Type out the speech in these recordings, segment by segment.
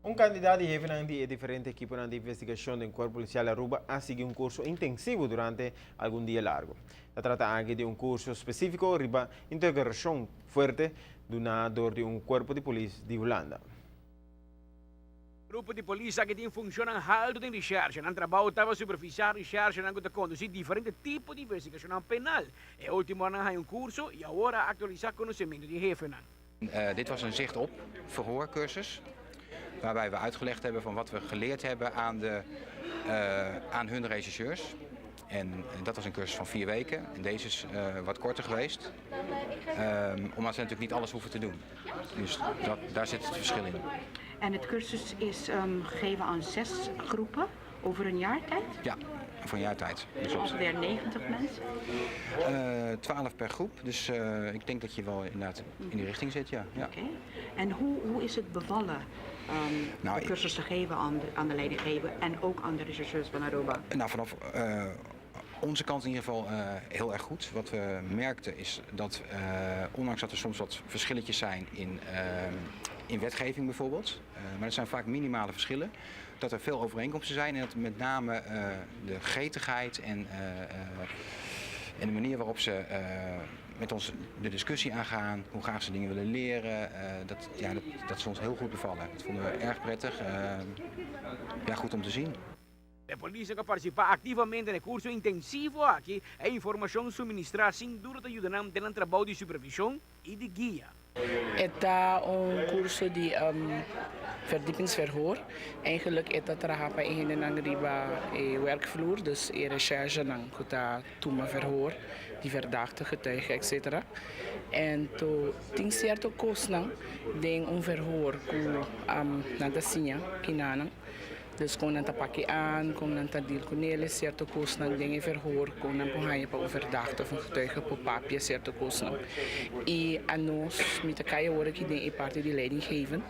Un candidato jefe de diferentes equipos de investigación del Cuerpo Policial de Aruba ha seguido un curso intensivo durante algún día largo. Se trata aquí de un curso específico riba integración fuerte de un cuerpo de policía de Holanda. Grupo de polícia que tem funcionado em recherche, não trabalho estava superficial recherche, não está conduzir diferentes tipos de investigação penal. E último ano há curso e agora actualizar conhecimento de jefe. Dit was een zicht op verhoorcursus, waarbij we uitgelegd hebben van wat we geleerd hebben aan hun rechercheurs. En dat was een cursus van 4 weken. En deze is wat korter geweest, omdat ze natuurlijk niet alles hoeven te doen. Dus daar zit het verschil in. En het cursus is gegeven aan 6 groepen over een jaar tijd? Ja, voor een jaar tijd. Dus ongeveer 90 mensen? 12 per groep, dus ik denk dat je wel inderdaad in die richting zit, ja. Ja. Okay. En hoe is het bevallen de cursus te geven aan de leidinggever en ook aan de rechercheurs van Aruba? Nou, vanaf onze kant in ieder geval heel erg goed. Wat we merkten is dat, ondanks dat er soms wat verschilletjes zijn in wetgeving bijvoorbeeld, maar dat zijn vaak minimale verschillen, dat er veel overeenkomsten zijn en dat met name de gretigheid en de manier waarop ze met ons de discussie aangaan, hoe graag ze dingen willen leren, dat is ons heel goed bevallen. Dat vonden we erg prettig, goed om te zien. De polícia que participa ativamente no curso intensivo aqui é informação suministrada sem dúvida ajudando no trabalho de supervisão e de guia. Het een curso die verdiepingsverhoor. Eigenlijk is dat rahapa in een riba werkvloer, dus recherche dan kuta tuma verhoor, die verdachte getuigen etc. En to ting certo kosten ding een verhoor ku nanta sinha kinanang. Dus kung nanta pakian, kung nanta deal con ele, certo kosten dingen verhoor, kung nan puhaya pa verdachte of een getuige po papje, certo kosten. En aan ons, met de kaya worden die dingen parte die leiding geven.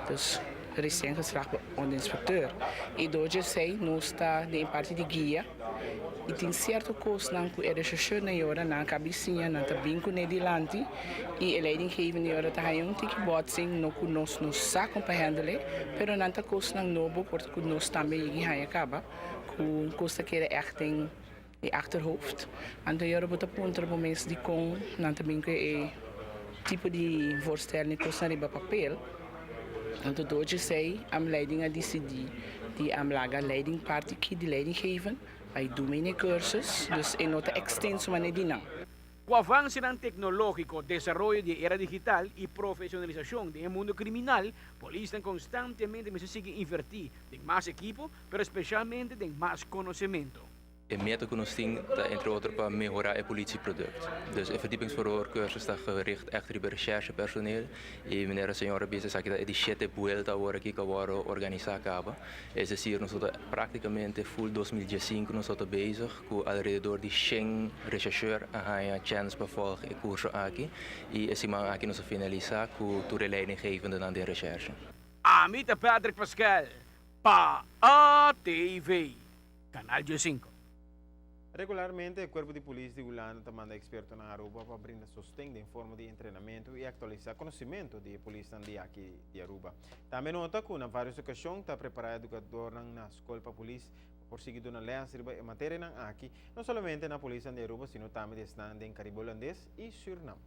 Dus er is zijn geslacht bij de inspecteur. En doordat zij nu staat de parte die guia, e tem certo kosten que ele rechercheur na hora na cabecinha na tabinco ne dilanti e a leidinggevende hora tá aí tiki botsing no conosco nos acompanhando pero nanta kosten nobo porque nós também igi haya acaba com kosten que é echt in de achterhoofd en de hora bota punter momentos die com nanta binco e tipo de voorstelling kosten riba papel en to doje sei am leiding a decidir die am laga leiding party que de leiding geven. Wij doen een cursus, dus in nota extenso manedina. O avanço tecnológico, desarrollo de era digital y profesionalización del mundo criminal, polícia constantemente necessita invertir en más equipo, pero especialmente en más conocimiento. In meta que nós temos, entre outros, para melhorar o politieproduct. Dus een verdiepingsverhoorcursus está gericht echt op recherchepersoneel. E meneer a senhora bisa sabe que de 7 vuelta agora aqui que agora organizar acaba. É decir, nós estamos praticamente full 2015 nós estamos bezig com alrededor de 100 rechercheur a chance para volgen o curso aqui. E esse man aqui nós finalizar com toda a leidinggevende aan de recherche. Amita Patrick Pascal, pa ATV, Canal 5. Regularmente, el Cuerpo de Policía de Holanda manda expertos en Aruba para brindar sostén de forma de entrenamiento y actualizar conocimiento de policía de aquí de Aruba. También nota que en varias ocasiones está preparado educador en la escuela para policía por seguir una ley en materia aquí, no solamente en la policía de Aruba, sino también en Caribe holandés y Suriname.